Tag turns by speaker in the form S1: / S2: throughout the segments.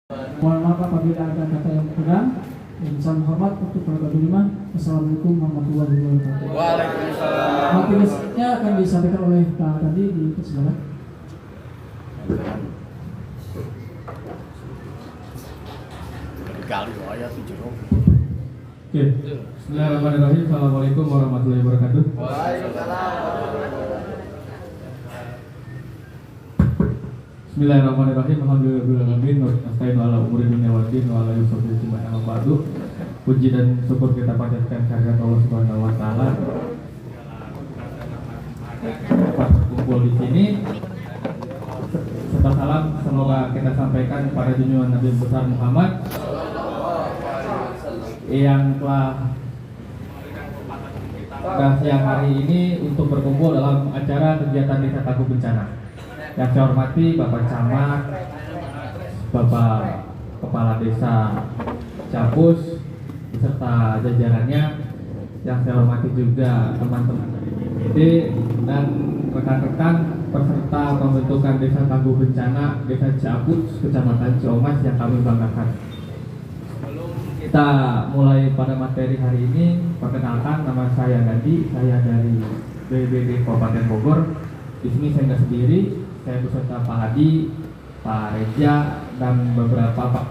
S1: Mohon maaf apabila ada kata yang kurang. Salam hormat untuk para lima. Assalamualaikum warahmatullahi wabarakatuh.
S2: Waalaikumsalam.
S1: Majelisnya akan disampaikan oleh Pak Tadi di persidangan.
S2: Kali ayat 7.
S3: Oke. Bismillahirrahmanirrahim. Assalamualaikum warahmatullahi wabarakatuh. Bismillahirrahmanirrahim. Alhamdulillahirabbil nasta'inu ala umuri dunya waddin wa ala yusalli wa ba'du. Puji dan syukur kita panjatkan kehadirat Allah Subhanahu wa taala. Pas kumpul di sini, serta salam semoga kita sampaikan kepada junjungan Nabi besar Muhammad yang telah siang hari ini untuk berkumpul dalam acara kegiatan Desa Tangguh Bencana. Yang saya hormati Bapak Camat, Bapak Kepala Desa Capus beserta jajarannya. Yang saya hormati juga teman-teman BPD dan rekan-rekan peserta pembentukan Desa Tangguh Bencana Desa Capus, Kecamatan Ciomas yang kami banggakan. Kita mulai pada materi hari ini. Perkenalkan, nama saya Gandhi, saya dari BPD Kabupaten Bogor. Di sini saya nggak sendiri, saya beserta Pak Hadi, Pak Reja, dan beberapa Pak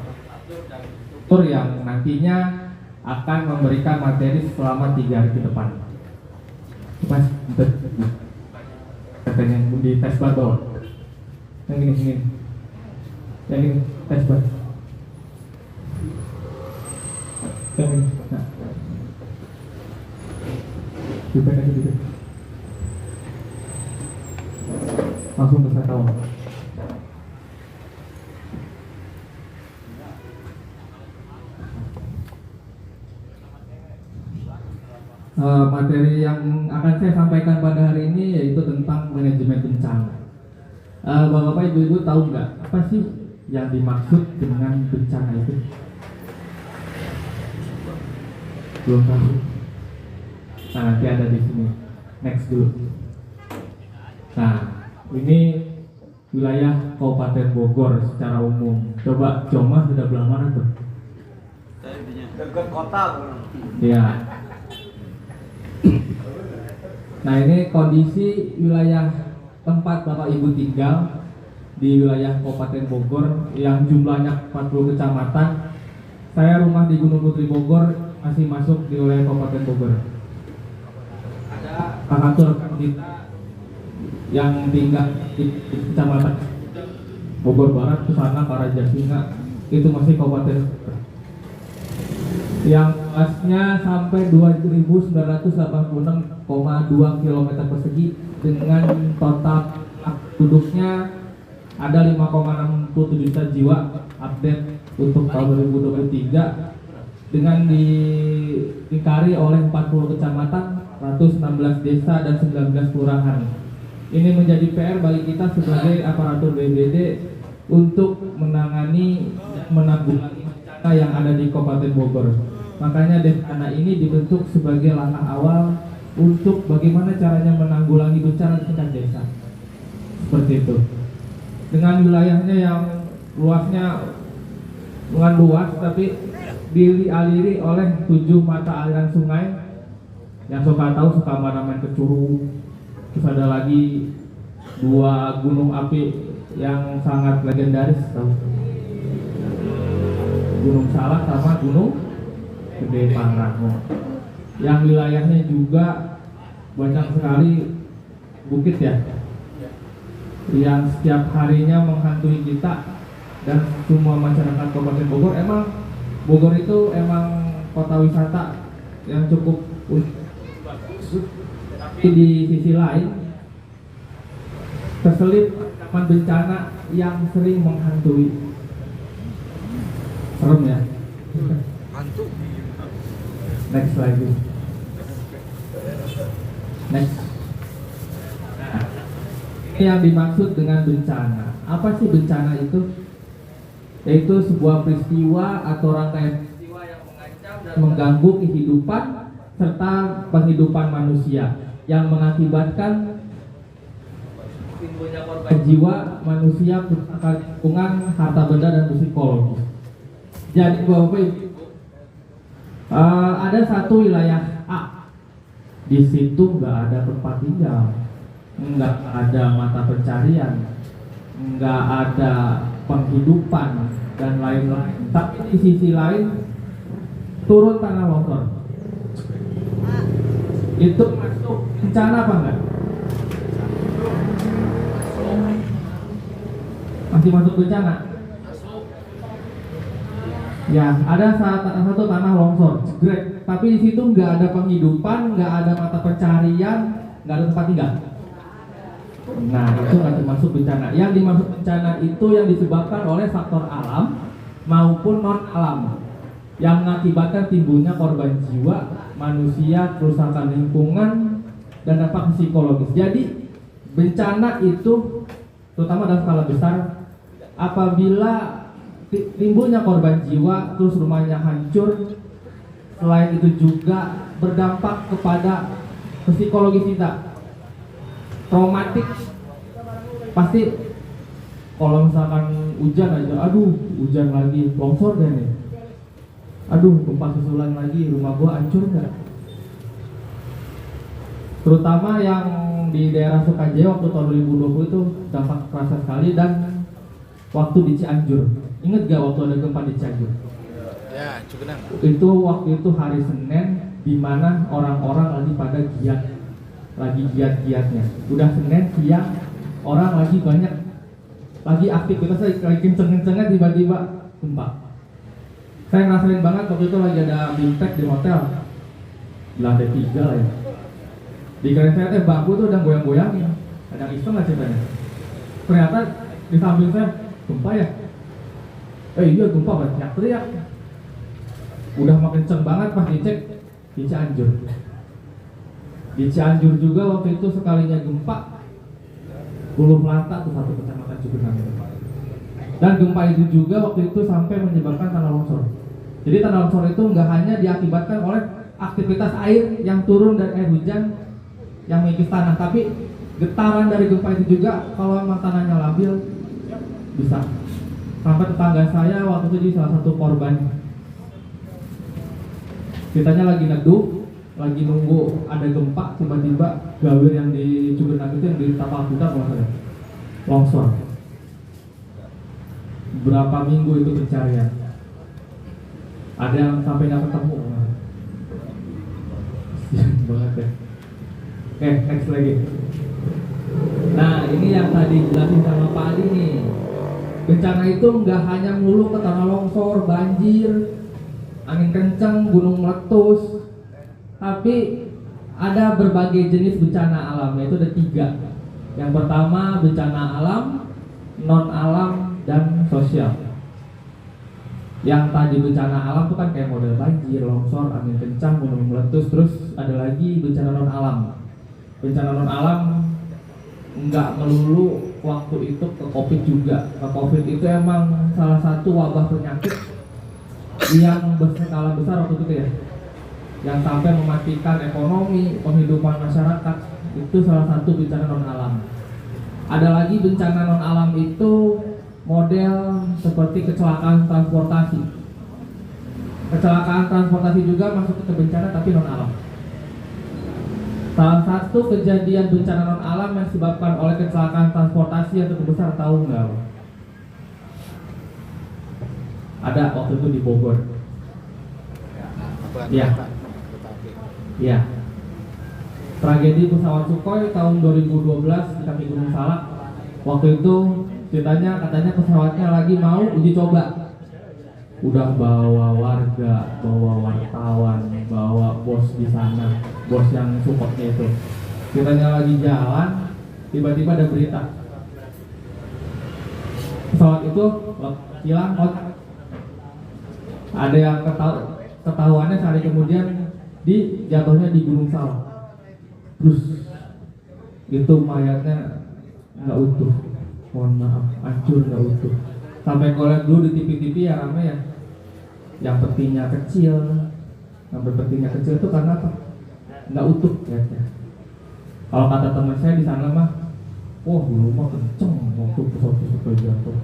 S3: Tur yang nantinya akan memberikan materi selama 3 hari ke depan. Mas, katanya di tes bawah. Yang ini, yang ini tes bawah. Nah, juga aja gitu. Langsung ke tahu. Materi yang akan saya sampaikan pada hari ini yaitu tentang manajemen bencana. Bapak-bapak, ibu-ibu tahu nggak apa sih yang dimaksud dengan bencana itu? Belum tahu. Nah, nanti ada di sini. Next dulu. Nah, ini wilayah Kabupaten Bogor secara umum. Coba Ciomas sudah belah mana tuh?
S2: Dekat kota.
S3: Ya. Nah, ini kondisi wilayah tempat Bapak Ibu tinggal di wilayah Kabupaten Bogor yang jumlahnya 40 kecamatan. Saya rumah di Gunung Putri Bogor, masih masuk di wilayah Kabupaten Bogor. Ada kakak kita yang tinggal di kecamatan Bogor Barat ke sana Karajasinga, itu masih kabupaten. Yang luasnya sampai 2.986,2 km persegi dengan total penduduknya ada 5,67 juta jiwa. Update untuk tahun 2023 dengan dilingkari oleh 40 kecamatan, 116 desa dan 19 kelurahan. Ini menjadi PR bagi kita sebagai aparatur BPD untuk menanggulangi bencana yang ada di Kabupaten Bogor. Makanya bencana ini dibentuk sebagai langkah awal untuk bagaimana caranya menanggulangi bencana di tingkat desa. Seperti itu. Dengan wilayahnya yang luasnya bukan luas tapi dialiri oleh 7 mata aliran sungai. Yang suka tahu suka main ke Curug. Terus ada lagi 2 gunung api yang sangat legendaris, tahu? Gunung Salak sama Gunung Gede Pangrango. Yang wilayahnya juga banyak sekali bukit ya, yang setiap harinya menghantui kita dan semua masyarakat Kabupaten Bogor. Emang Bogor itu emang kota wisata yang cukup bagus, tapi di sisi lain terselip ancaman bencana yang sering menghantui. Serem ya.
S2: Hantu.
S3: Next lagi. Next. Nah, ini yang dimaksud dengan bencana. Apa sih bencana itu? Yaitu sebuah peristiwa atau rangkaian peristiwa yang mengancam dan mengganggu kehidupan serta penghidupan manusia yang mengakibatkan timbulnya korban jiwa, manusia, lingkungan, harta benda dan psikologis. Jadi Bapak Ibu, ada satu wilayah A, di situ nggak ada tempat tinggal, nggak ada mata pencarian, nggak ada penghidupan dan lain-lain. Tapi di sisi lain turun tanah longsor. Itu masuk bencana apa enggak? Masih masuk bencana? Ya, ada satu tanah longsor, jegrek. Tapi di situ nggak ada penghidupan, nggak ada mata pencarian, nggak ada tempat tinggal. Nah, itu nggak termasuk bencana. Yang dimaksud bencana itu yang disebabkan oleh faktor alam maupun non alam, yang mengakibatkan timbulnya korban jiwa, manusia, kerusakan lingkungan, dan dampak psikologis. Jadi bencana itu terutama dalam skala besar apabila timbulnya korban jiwa, terus rumahnya hancur. Selain itu juga berdampak kepada psikologis kita, traumatik. Pasti kalau misalkan hujan aja, aduh hujan lagi, longsor deh nih, aduh gempa susulan lagi, rumah gua hancur nggak? Terutama yang di daerah Sukajaya waktu tahun 2020 itu dampak kerasa sekali, dan waktu di Cianjur, inget gak waktu ada gempa di Cianjur?
S2: Ya, cukup.
S3: Itu waktu itu hari Senin, di mana orang-orang lagi pada giat, lagi giat-giatnya. Udah Senin siang, orang lagi banyak, lagi aktivitasnya lagi kenceng-kencengnya, tiba-tiba gempa. Saya ngerasain banget waktu itu lagi ada bimtek di hotel, di lantai 3 lah ya. Di keren saya bangku tuh udah goyang-goyangin, ada iseng lah ceritanya. Ternyata di samping saya gempa ya. Iya gempa, banyak teriak. Udah makin kenceng banget pas dicek di Cianjur. Di Cianjur juga waktu itu sekalinya gempa, Guluh Melanta tuh satu kecamatan Cugenang. Dan gempa itu juga waktu itu sampai menyebabkan tanah longsor. Jadi tanah longsor itu nggak hanya diakibatkan oleh aktivitas air yang turun dari air hujan yang mengikis tanah, tapi getaran dari gempa itu juga kalau memang tanahnya labil bisa. Sampai tetangga saya waktu itu jadi salah satu korban. Ceritanya lagi neduh, lagi nunggu ada gempa, tiba-tiba gawir yang di Cugenang itu yang di Tapal Kuta kalau saya longsor. Berapa minggu itu pencarian, ada yang sampai nggak ketemu. Banget ya. Oke, next lagi. Nah, ini yang tadi jelasin sama Pak Adi nih. Bencana itu nggak hanya melulu ke tanah longsor, banjir, angin kencang, gunung meletus, tapi ada berbagai jenis bencana alam, yaitu ada 3. Yang pertama bencana alam, non alam, dan sosial. Yang tadi bencana alam itu kan kayak model banjir, longsor, angin kencang, gunung meletus. Terus ada lagi bencana non alam. Bencana non alam nggak melulu waktu itu ke COVID juga. Ke COVID itu emang salah satu wabah penyakit yang berskala besar waktu itu ya, yang sampai mematikan ekonomi, penghidupan masyarakat. Itu salah satu bencana non alam. Ada lagi bencana non alam itu model seperti kecelakaan transportasi. Kecelakaan transportasi juga masuk ke bencana tapi non alam. Salah satu kejadian bencana non alam yang disebabkan oleh kecelakaan transportasi yang cukup besar, tahu nggak? Ada waktu itu di Bogor. Ya. Ya. Tragedi pesawat Sukhoi tahun 2012 di kaki Gunung Salak. Waktu itu ceritanya katanya pesawatnya lagi mau uji coba. Udah bawa warga, bawa wartawan, bawa bos di sana, bos yang supportnya itu. Ceritanya lagi jalan, tiba-tiba ada berita pesawat itu hilang kontak. Ada yang ketahuannya sehari kemudian jatuhnya di Gunung Salak. Terus itu mayatnya nggak utuh, mohon maaf, hancur nggak utuh. Sampai gue lihat dulu di TV-TV ya rame ya, yang petinya kecil, sampai petinya kecil itu karena apa? Nggak utuh lihatnya. Kalau kata teman saya di sana mah, wah di rumah kenceng waktu pesawat jatuh,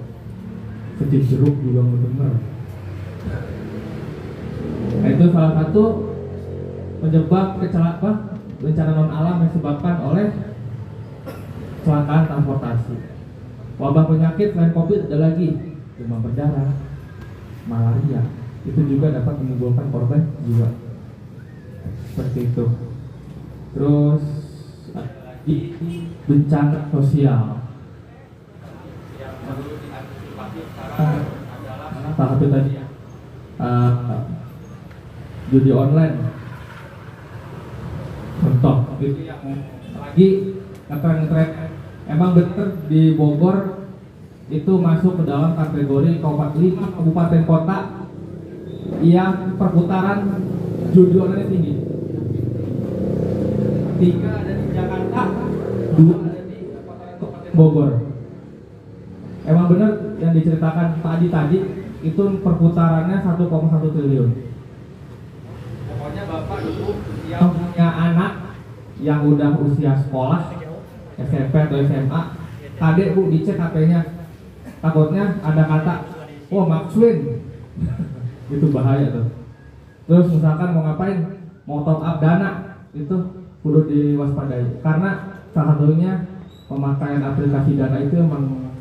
S3: kecil jeruk juga ngedenger. Nah, itu salah satu penyebab kecelakaan bencana non alam yang disebabkan oleh kecelakaan transportasi. Wabah penyakit selain COVID ada lagi demam berdarah, malaria, itu juga dapat menimbulkan korban jiwa. Seperti itu. Terus ada lagi bencana sosial. Yang perlu diantisipasi sekarang adalah salah satu tadi judi online. Contoh itu yang lagi ngetren. Emang bener di Bogor itu masuk ke dalam kategori kabupaten kota yang perputaran judi online tinggi. 3 ada di Jakarta, 2 ada di Kabupaten Bogor. Emang bener yang diceritakan Pak Adi tadi itu perputarannya 1,1 triliun. Pokoknya Bapak Ibu yang punya anak yang udah usia sekolah SMP atau SMA, kadek Bu dicek HP-nya, takutnya ada kata, oh Maxwin, itu bahaya tuh. Terus misalkan mau ngapain, mau top up dana, itu perlu diwaspadai, karena salah satunya pemakaian aplikasi dana itu memang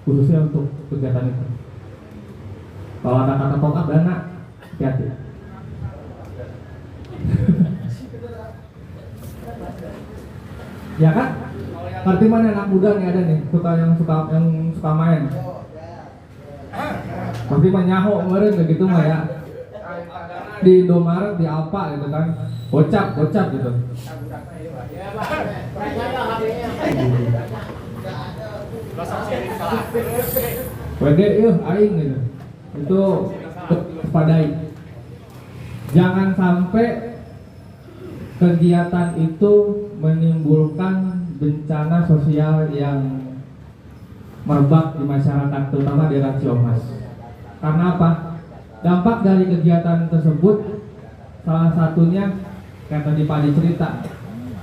S3: khususnya untuk kegiatan itu. Kalau ada kata top up dana, hati-hati. Ya kan? Ngerti mana anak muda nih ada nih, yang suka main. Pasti menyaho kemarin begitu mah ya. Di Indomaret, di apa gitu kan. Gocap gitu. WD aing gitu. Itu padai. Jangan sampai kegiatan itu menimbulkan bencana sosial yang merebak di masyarakat, terutama di daerah Ciamas. Karena apa? Dampak dari kegiatan tersebut salah satunya kayak tadi Pak Adi cerita,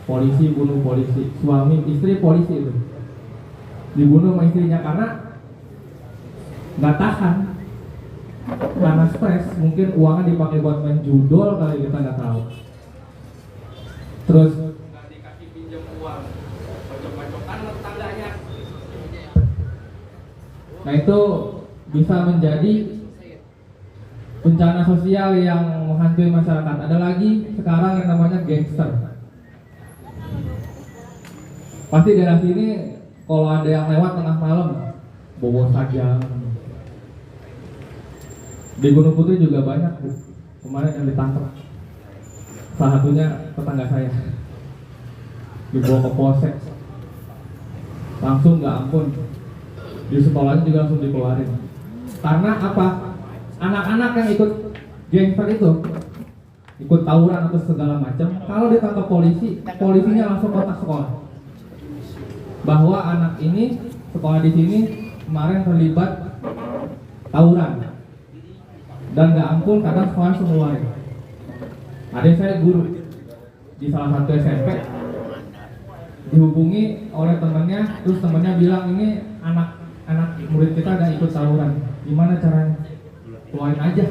S3: polisi bunuh polisi, suami istri polisi itu dibunuh sama istrinya karena nggak tahan, karena stres. Mungkin uangnya dipakai buat main judol kali, kita nggak tahu. Terus nggak dikasih pinjam uang, bacok-bacokan tetangganya. Nah itu bisa menjadi bencana sosial yang menghantui masyarakat. Ada lagi sekarang yang namanya gangster. Pasti daerah sini kalau ada yang lewat tengah malam bawa saja. Di Gunung Putri juga banyak Bu. Kemarin yang ditangkap. Salah satunya tetangga saya, dibawa ke polsek, langsung nggak ampun, di sekolahnya juga langsung dikeluarin. Karena apa? Anak-anak yang ikut gangster itu ikut tawuran atau segala macam, kalau ditangkap polisi, polisinya langsung kontak sekolah bahwa anak ini sekolah di sini kemarin terlibat tawuran, dan nggak ampun kadang sekolah langsung ngeluarin. Ada saya guru di salah satu SMP dihubungi oleh temannya, terus temannya bilang ini anak murid kita ada ikut tawuran, gimana caranya? Keluarin aja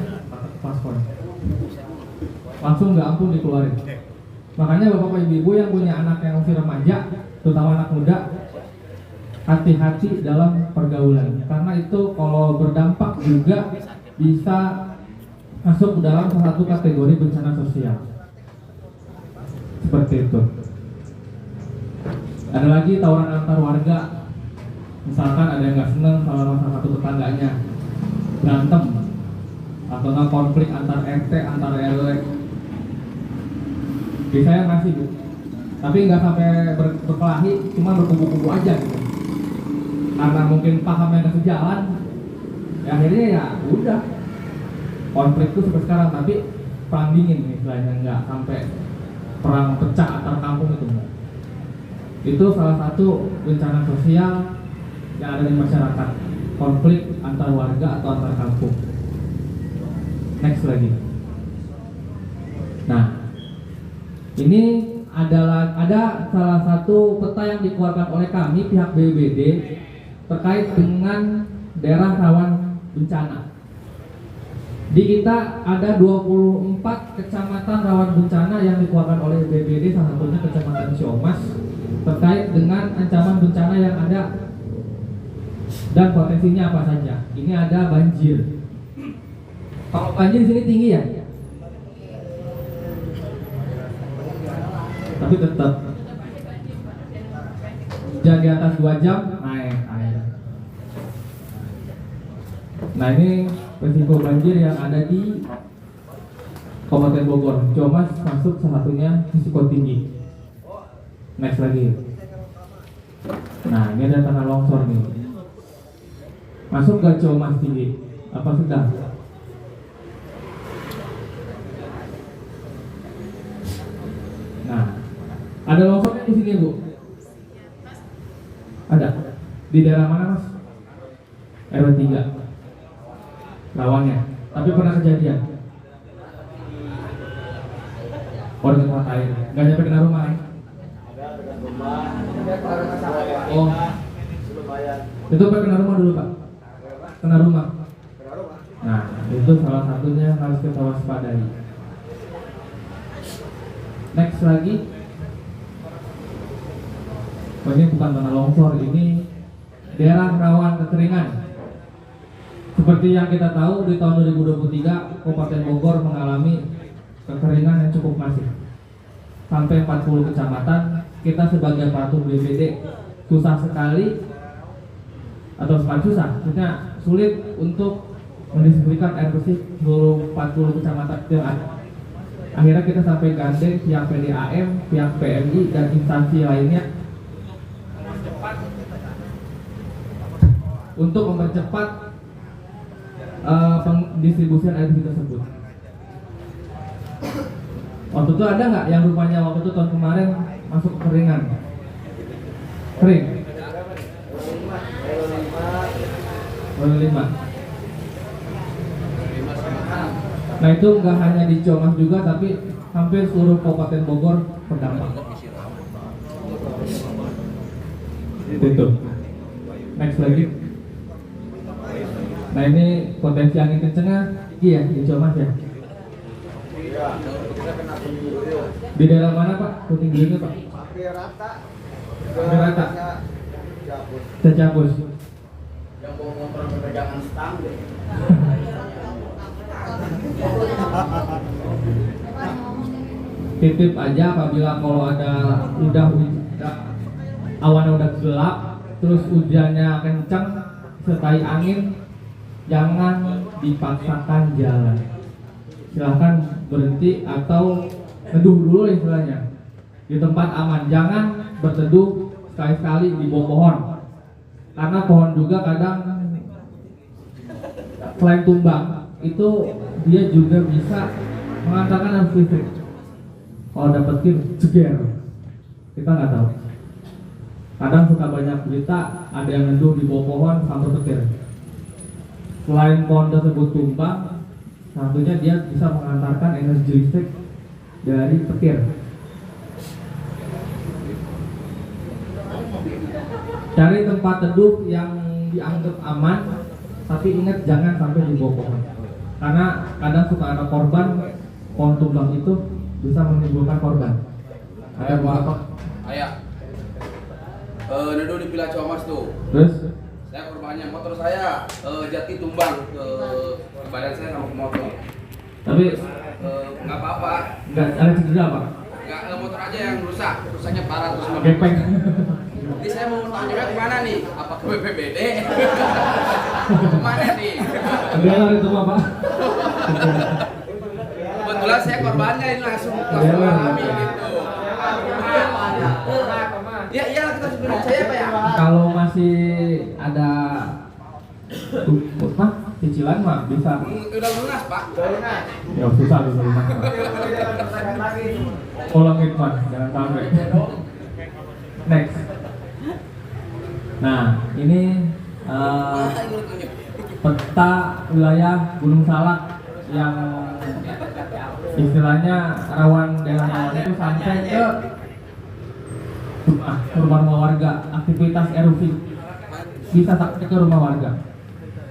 S3: paspor. Langsung nggak ampun dikeluarin. Makanya bapak ibu yang punya anak yang masih remaja, terutama anak muda, hati-hati dalam pergaulan, karena itu kalau berdampak juga bisa masuk dalam salah satu kategori bencana sosial. Seperti itu. Ada lagi tawuran antar warga. Misalkan ada yang nggak seneng sama salah satu tetangganya, berantem atau nggak konflik antar RT, antar RW. Biasanya masih Bu, tapi nggak sampai berkelahi, cuma berkubu-kubu aja gitu. Karena mungkin pahamnya nggak sejalan, ya akhirnya ya udah konflik itu sampai sekarang, tapi perang dingin istilahnya, nggak sampai perang pecah antar kampung itu. Itu salah satu bencana sosial yang ada di masyarakat, konflik antar warga atau antar kampung. Next lagi. Nah, ini ada salah satu peta yang dikeluarkan oleh kami pihak BPBD terkait dengan daerah rawan bencana. Di kita ada 24 kecamatan rawan bencana yang dikeluarkan oleh BPBD, salah satunya Kecamatan Ciomas, terkait dengan ancaman bencana yang ada dan potensinya apa saja. Ini ada banjir. Kalau banjir di sini tinggi ya, tapi tetap hujan di atas 2 jam naik air. Nah, ini risiko banjir yang ada di Kabupaten Bogor. Ciomas masuk salah satunya risiko tinggi. Next lagi. Nah, ini ada tanah longsor nih. Masuk ke Ciomas tinggi? Apa sudah? Nah, ada longsornya di sini, Bu? Ada. Di daerah mana, Mas? RW 3. Lawannya. Tapi pernah kejadian. Warga ngatain. Gak nyampe kena rumah kan? Oh. Itu Pak kena rumah dulu, Pak. Kena rumah. Nah, itu salah satunya yang harus kita waspadai. Next lagi. Oh, ini bukan tanah longsor, ini daerah rawan kekeringan. Seperti yang kita tahu, di tahun 2023 Kabupaten Bogor mengalami kekeringan yang cukup masif. Sampai 40 kecamatan, kita sebagai aparatur BPBD susah sekali, atau bukan susah, maksudnya sulit untuk mendistribusikan air bersih seluruh 40 kecamatan yang ada. Akhirnya kita sampai gandeng pihak PDAM, pihak PMI, dan instansi lainnya untuk mempercepat pendistribusian air bersih tersebut. Waktu itu ada nggak yang rumahnya waktu itu tahun kemarin masuk kekeringan? Kering? 5. Nah, itu nggak hanya di Ciomas juga, tapi hampir seluruh Kabupaten Bogor terdampak. Itu. Next lagi. Nah, ini potensi angin kencengnya tinggi ya di Ciomas ya. Di daerah mana, Pak? Puting Beliungnya, Pak?
S2: Hampir rata.
S3: Hampir rata. Cecapus.
S2: Yang bawa motor pegangan stang deh.
S3: Titip aja apabila kalau ada awannya udah gelap, terus hujannya kencang sertai angin, jangan dipaksakan jalan. Silahkan berhenti atau neduh dulu istilahnya di tempat aman. Jangan berteduh sekali-sekali di bawah pohon, karena pohon juga kadang selain tumbang itu dia juga bisa mengantarkan arus listrik. Kalau ada petir jeger, kita nggak tahu. Kadang suka banyak berita ada yang neduh di bawah pohon sampai petir. Selain pohon tersebut tumbang, tentunya dia bisa mengantarkan energi listrik dari petir. Cari tempat teduh yang dianggap aman, tapi ingat jangan sampai di bawah pohon. Karena kadang suka ada korban, pohon tumbang itu bisa menimbulkan korban. Ada apa?
S2: Ayah. Neduh di Villa Ciomas tuh.
S3: Terus?
S2: Saya korbannya, motor saya jati tumbang ke badan saya sama ke motor.
S3: Tapi
S2: nggak apa-apa.
S3: nggak ada cedera, Pak?
S2: Nggak, motor aja yang rusak, rusaknya parah terus.
S3: Gepeng.
S2: Jadi saya mau tanya kemana nih? Apa ke BPBD? Kemana nih?
S3: Belar itu, Pak.
S2: Kebetulan saya korbannya ini langsung mengalami gitu. Ya iyalah, kita supir saya Pak ya.
S3: Kalau masih ada cicilan mah bisa.
S2: Udah lunas Pak.
S3: Ya susah bisa lunas. Tolongin Pak, jangan sampai. Next. Nah, ini peta wilayah Gunung Salak yang istilahnya rawan daerah itu sampai ke rumah warga, aktivitas erupsi bisa sampai ke rumah warga,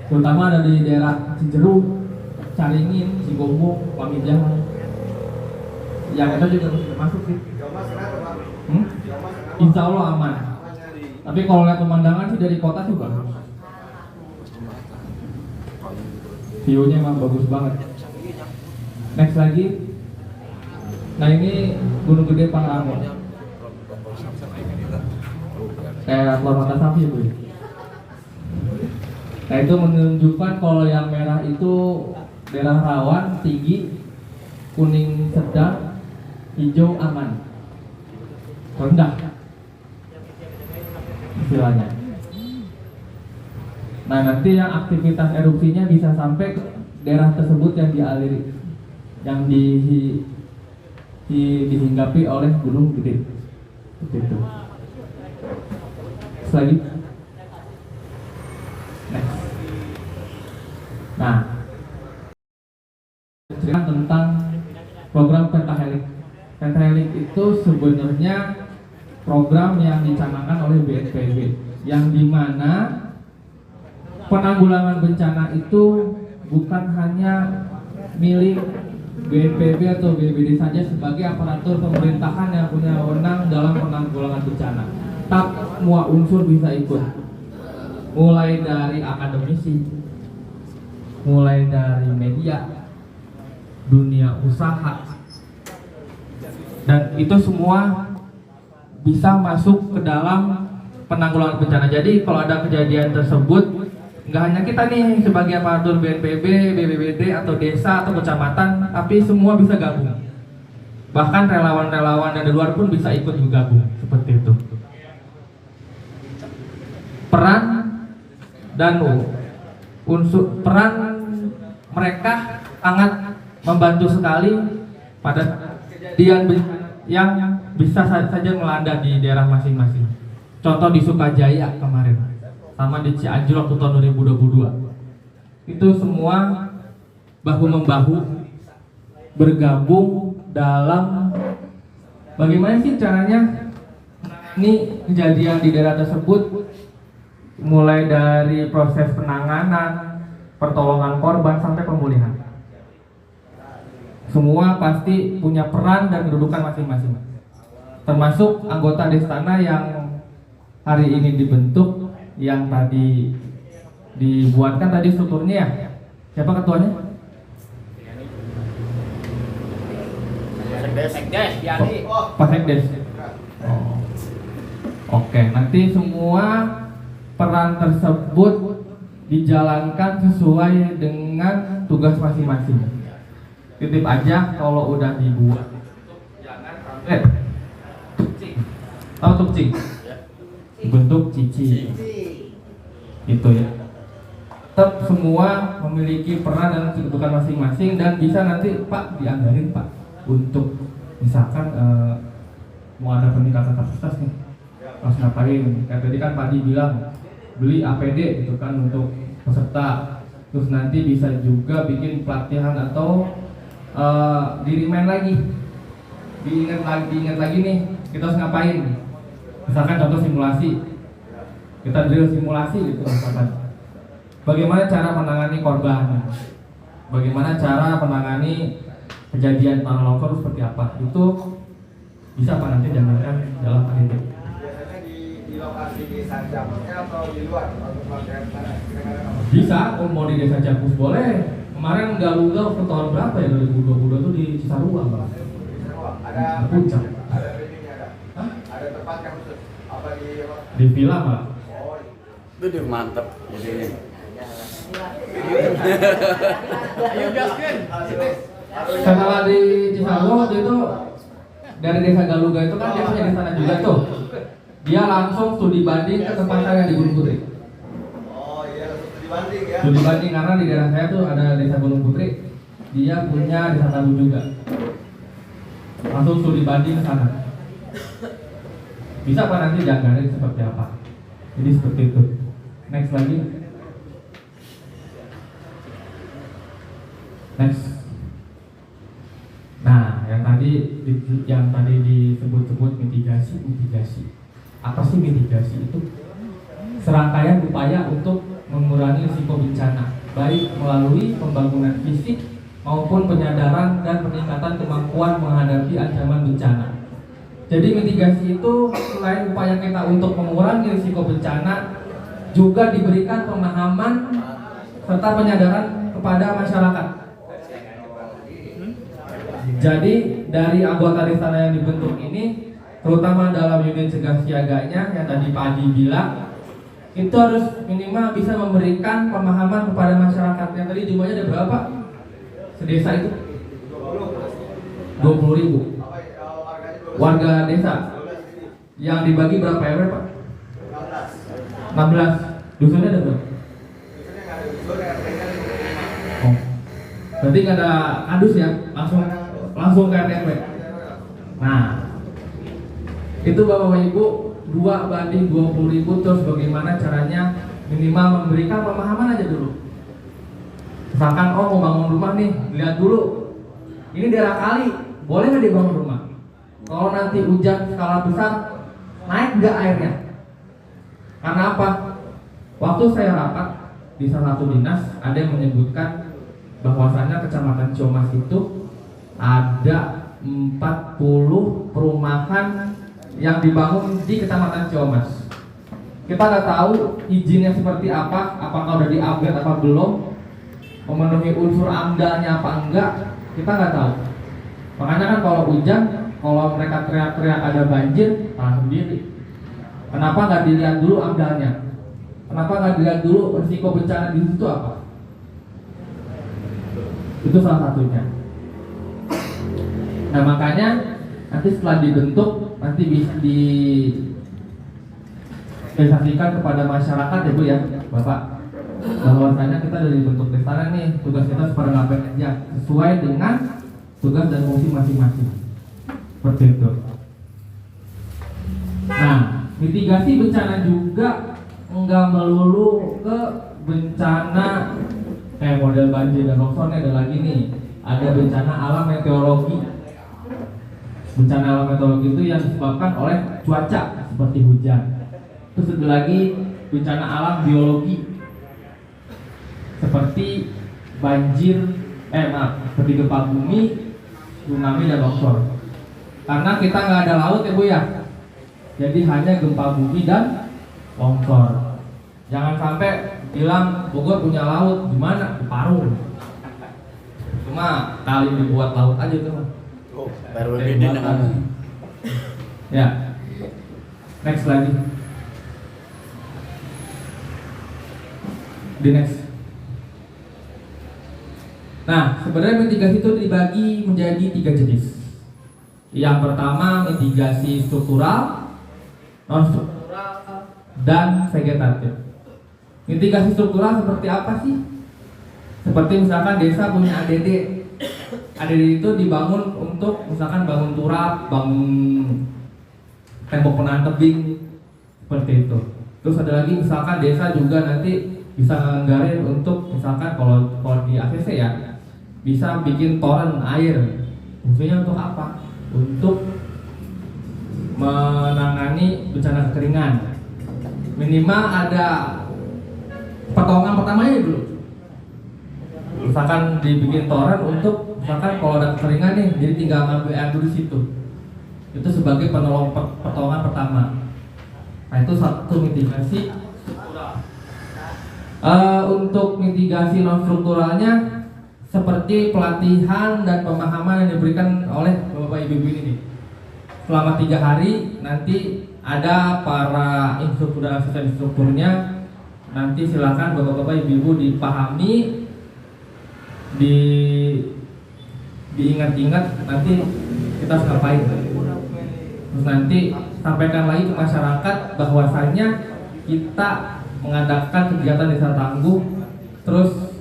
S3: terutama ada di daerah Cijeruk, Caringin, Cigombong, Pamijahan. Yang itu juga masih masuk sih. Insya Allah aman. Tapi kalau lihat pemandangan sih dari kota sih bagus. View-nya emang bagus banget. Next lagi. Nah ini Gunung Gede Pangrango. Kayak telur mata sapi Bu. Nah itu menunjukkan kalau yang merah itu daerah rawan, tinggi, kuning sedang, hijau aman, rendah istilahnya. Nah nanti yang aktivitas erupsinya bisa sampai ke daerah tersebut yang dialiri, yang dihinggapi oleh Gunung Gede. Begitu. Selanjutnya. Next. Nah, cerita tentang program Pentahelix. Pentahelix itu sebenarnya program yang dicanangkan oleh BNPB, yang dimana penanggulangan bencana itu bukan hanya milik BNPB atau BPBD saja sebagai aparatur pemerintahan yang punya wewenang dalam penanggulangan bencana. Tak semua unsur bisa ikut, mulai dari akademisi, mulai dari media, dunia usaha, dan itu semua bisa masuk ke dalam penanggulangan bencana. Jadi kalau ada kejadian tersebut, nggak hanya kita nih sebagai aparatur BNPB, BPBD atau desa atau kecamatan, tapi semua bisa gabung. Bahkan relawan-relawan dari luar pun bisa ikut bergabung seperti itu. Peran dan unsur peran mereka sangat membantu sekali pada kejadian yang bisa saja melanda di daerah masing-masing. Contoh di Sukajaya kemarin, sama di Cianjur waktu tahun 2022. Itu semua bahu-membahu bergabung dalam bagaimana sih caranya ini kejadian di daerah tersebut, mulai dari proses penanganan, pertolongan korban sampai pemulihan. Semua pasti punya peran dan kedudukan masing-masing. Termasuk anggota Destana yang hari ini dibentuk, yang tadi dibuatkan tadi strukturnya ya. Siapa ketuanya? Pak Sekdes. Oh. Oke, nanti semua peran tersebut dijalankan sesuai dengan tugas masing-masing. Titip aja kalau udah dibuat, jangan sampai tahu tukcing bentuk cici itu ya. Tetap semua memiliki peran dan kedudukan masing-masing, dan bisa nanti Pak dianggarin Pak untuk misalkan mau ada peningkatan kapasitas nih, harus ngapain? Kayak tadi kan Pak Di bilang beli APD gitu kan untuk peserta, terus nanti bisa juga bikin pelatihan atau di-remind lagi, diingat lagi nih kita harus ngapain. Misalkan contoh simulasi, kita drill simulasi gitu misalkan. Bagaimana cara menangani korban, bagaimana cara menangani kejadian tanah longsor seperti apa, itu bisa Pak nanti jangankan dalam APD.
S4: Di lokasi desa Japusnya atau di luar atau pelatihan sana?
S3: Bisa, mau di desa Japus boleh. Kemarin Galuga waktu tahun berapa ya, 2022 tuh di Cisarua Pak.
S4: Ada
S3: Puncak.
S4: Ada readingnya ada. Hah? Ada tempatnya khusus. Apa
S3: Di villa Pak.
S4: Oh.
S2: Itu dia mantep jadinya.
S4: Ayo gaskan.
S3: Setelah di Cisarua waktu itu dari desa Galuga itu kan dia punya di sana juga tuh. Dia langsung studi banding ke tempat saya di Gunung Putri.
S4: Oh iya, studi banding ya.
S3: Studi banding karena di daerah saya tuh ada desa Gunung Putri, dia punya desa Tabu juga. Langsung studi banding ke sana. Bisa Pak nanti dianggarin seperti apa. Jadi seperti itu. Next lagi. Next. Nah, yang tadi disebut-sebut mitigasi. Apa sih mitigasi itu? Serangkaian upaya untuk mengurangi risiko bencana, baik melalui pembangunan fisik maupun penyadaran dan peningkatan kemampuan menghadapi ancaman bencana. Jadi mitigasi itu selain upaya kita untuk mengurangi risiko bencana, juga diberikan pemahaman serta penyadaran kepada masyarakat. Jadi dari anggota desa yang dibentuk ini, terutama dalam unit cegah siaganya yang tadi Pak Adi bilang, itu harus minimal bisa memberikan pemahaman kepada masyarakat. Yang tadi jumlahnya ada berapa? Sedesa itu 20.000 warga desa. Yang dibagi berapa RW Pak? 16. Dusunnya ada berapa? Oh, berarti nggak ada kadus ya? Langsung ke RW. Nah, itu Bapak Ibu 2/20.000. Terus bagaimana caranya minimal memberikan pemahaman aja dulu. Misalkan mau bangun rumah nih, lihat dulu ini daerah kali, boleh nggak dibangun rumah? Kalau nanti hujan skala besar, naik nggak airnya? Karena apa? Waktu saya rapat di salah satu dinas, ada yang menyebutkan bahwasannya Kecamatan Ciomas itu ada 40 perumahan yang dibangun di Kecamatan Ciomas. Kita nggak tahu izinnya seperti apa, apakah udah di-upgrade apa belum, memenuhi unsur AMDA-nya apa enggak, kita nggak tahu. Makanya kan kalau hujan, kalau mereka teriak-teriak ada banjir, tahan sendiri. Kenapa nggak dilihat dulu AMDA-nya? Kenapa nggak dilihat dulu risiko bencana di situ apa? Itu salah satunya. Nah makanya nanti setelah dibentuk, nanti bisa disosialisasikan kepada masyarakat ya Bu ya, Bapak, bahwasanya kita dari bentuk desa nih, tugas kita seperti ngapain aja sesuai dengan tugas dan fungsi masing-masing. Seperti itu. Nah, mitigasi bencana juga enggak melulu ke bencana kayak model banjir dan longsornya. Ada lagi nih, ada bencana alam meteorologi. Bencana alam meteorologi itu yang disebabkan oleh cuaca seperti hujan. Terus ada lagi bencana alam biologi seperti banjir, seperti gempa bumi, tsunami dan longsor. Karena kita nggak ada laut ya Bu ya, jadi hanya gempa bumi dan longsor. Jangan sampai bilang Bogor punya laut, gimana? Di Parung. Cuma kali dibuat laut aja tuh. Ya, next lagi. Di next. Nah, sebenarnya mitigasi itu dibagi menjadi 3 jenis. Yang pertama mitigasi struktural, non struktural, dan vegetatif. Mitigasi struktural seperti apa sih? Seperti misalkan desa punya ADD. ADD itu dibangun untuk misalkan bangun turap, bangun tembok penahan tebing, seperti itu. Terus ada lagi misalkan desa juga nanti bisa nganggarin untuk misalkan kalau di ACC ya, bisa bikin toren air. Fungsinya untuk apa? Untuk menangani bencana kekeringan. Minimal ada pertolongan pertamanya dulu. Misalkan dibikin toren untuk misalkan kalau ada kekeringan nih, jadi tinggal ngambil air dulu di situ. Itu sebagai pertolongan pertama. Nah itu satu mitigasi struktural. Untuk mitigasi non strukturalnya seperti pelatihan dan pemahaman yang diberikan oleh Bapak Ibu ini nih. Selama 3 hari nanti ada para instruktur dan asisten instrukturnya. Nanti silakan Bapak-bapak Ibu dipahami, diingat-ingat nanti kita harus ngapain. Terus nanti sampaikan lagi ke masyarakat bahwasannya kita mengadakan kegiatan desa tangguh, terus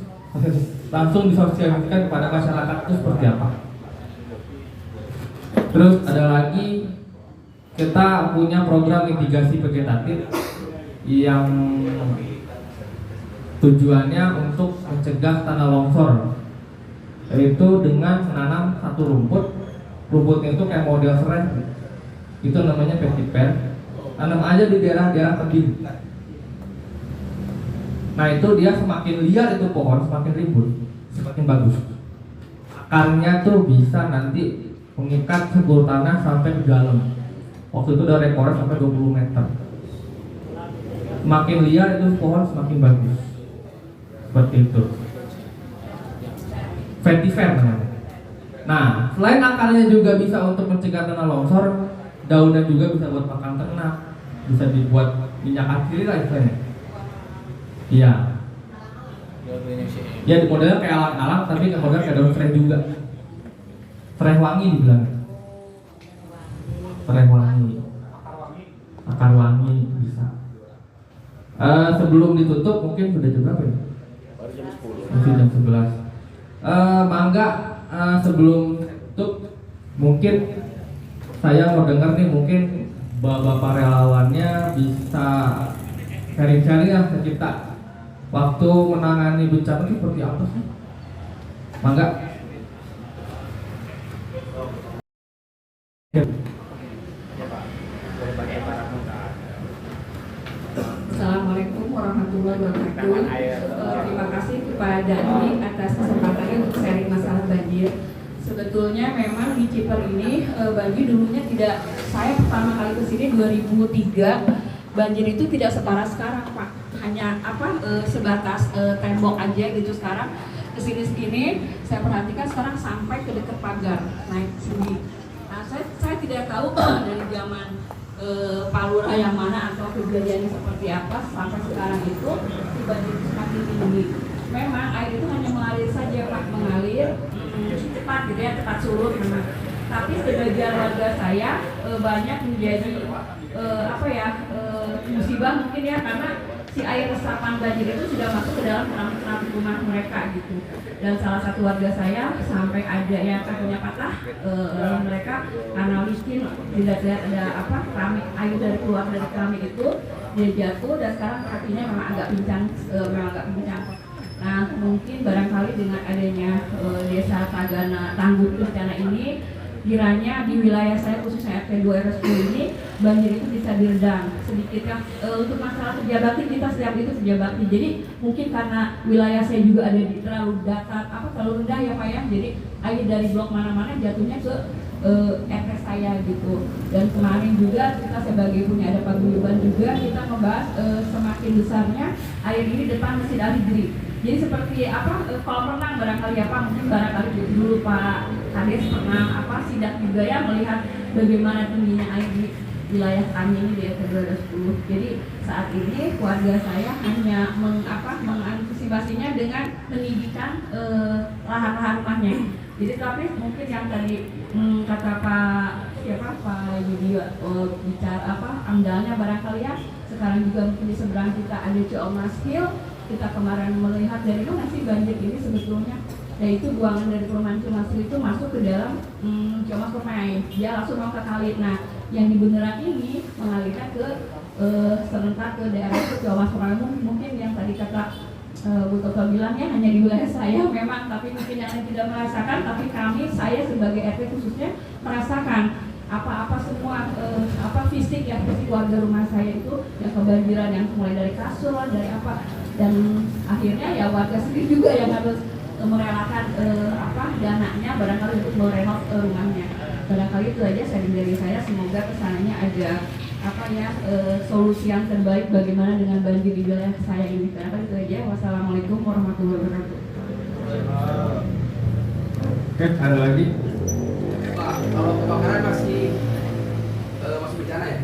S3: langsung disosialisasikan kepada masyarakat itu seperti apa. Terus ada lagi kita punya program mitigasi vegetatif yang tujuannya untuk mencegah tanah longsor, yaitu dengan menanam satu rumput. Rumputnya itu kayak model serai, itu namanya vetiver. Tanam aja di daerah-daerah tebing. Nah itu dia semakin liar itu pohon, semakin ribut, semakin bagus. Akarnya tuh bisa nanti mengikat sebul tanah sampai ke dalam. Waktu itu udah rekor sampai 20 meter. Semakin liar itu pohon semakin bagus. Seperti itu. Vetiver namanya. Nah, selain akarnya juga bisa untuk mencegah tanah longsor, daunnya juga bisa buat makan ternak, bisa dibuat minyak atsiri lah istilahnya. Iya. Ya modelnya kayak alang-alang, tapi modelnya kayak daun serai juga. Serai wangi dibilang. Serai wangi. Akar wangi bisa. Sebelum ditutup mungkin sudah jam berapa ya?
S2: Baru jam 10.
S3: Masih jam 11. Mangga sebelum tutup mungkin saya mau dengar nih, mungkin bapak relawannya bisa sharing-sharing ya ke kita waktu menangani bencana ini seperti apa sih? Mangga.
S5: Assalamualaikum warahmatullahi wabarakatuh. Terima kasih kepada Dani atas kesempatannya untuk sharing masalah banjir. Sebetulnya memang di Ciper ini banjir dulunya tidak, saya pertama kali kesini 2003, banjir itu tidak separah sekarang Pak. Hanya sebatas tembok aja gitu. Sekarang kesini saya perhatikan sekarang sampai ke dekat pagar naik sini. Nah saya tidak tahu dari zaman Pak Lurah yang mana atau kejadiannya seperti apa sampai sekarang itu si banjir itu semakin tinggi. Memang air itu hanya mengalir saja Pak, mengalir cepat gitu ya, cepat surut memang. Tapi sebagian warga saya banyak menjadi musibah mungkin ya, karena si air resapan banjir itu sudah masuk ke dalam keramik rumah mereka gitu. Dan salah satu warga saya sampai ada yang kakinya patah, mereka karena licin dilihat ada keramik, air dari keluar dari keramik itu dia jatuh dan sekarang kakinya memang agak pincang, Nah mungkin barangkali dengan adanya desa Tagana Tangguh Bencana ini, kiranya di wilayah saya khususnya RT 2 RW 10 ini banjir itu bisa diredam sedikit ya. Untuk masalah kerja bakti kita setiap itu kerja bakti, jadi mungkin karena wilayah saya juga ada di terlalu rendah ya Pak ya, jadi air dari blok mana-mana jatuhnya ke RT saya gitu. Dan kemarin juga kita sebagai punya ada paguyuban juga kita membahas semakin besarnya air ini depan Masjid Al-Hijri. Jadi seperti kolam renang barangkali ya Pak, mungkin barangkali dulu Pak Kades pernah sidak juga ya melihat bagaimana tingginya air di wilayah kami ini di RT 210. Jadi saat ini keluarga saya hanya mengantisipasinya dengan meninggikan lahan-lahan rumahnya. Jadi tapi mungkin yang tadi kata Pak Yudi bicara amdalnya barangkali ya, sekarang juga mungkin di seberang kita ada Ciomas Hill. Kita kemarin melihat dari mana sih banjir ini sebetulnya, yaitu buangan dari perumahan Ciomas Hill itu masuk ke dalam Ciomas Permai, dia langsung mau ke kali. Nah yang di beneran ini mengalirkan ke serentak ke daerah Ciomas Permai. Mungkin yang tadi kata Bu Toto bilang ya hanya di wilayah saya memang, tapi mungkin yang lain tidak merasakan, tapi saya sebagai RT khususnya merasakan apa-apa semua fisik warga rumah saya itu yang kebanjiran, yang mulai dari kasur dari dan akhirnya ya warga sendiri juga yang harus merelakan dananya barangkali untuk merenov rumahnya. Barangkali itu aja sharing dari saya, semoga kesananya ada solusi yang terbaik bagaimana dengan banjir di wilayah saya ini. Barangkali itu aja. Wassalamualaikum warahmatullahi wabarakatuh.
S3: Oke, ada lagi?
S2: Pak, kalau kebakaran masih bencana ya?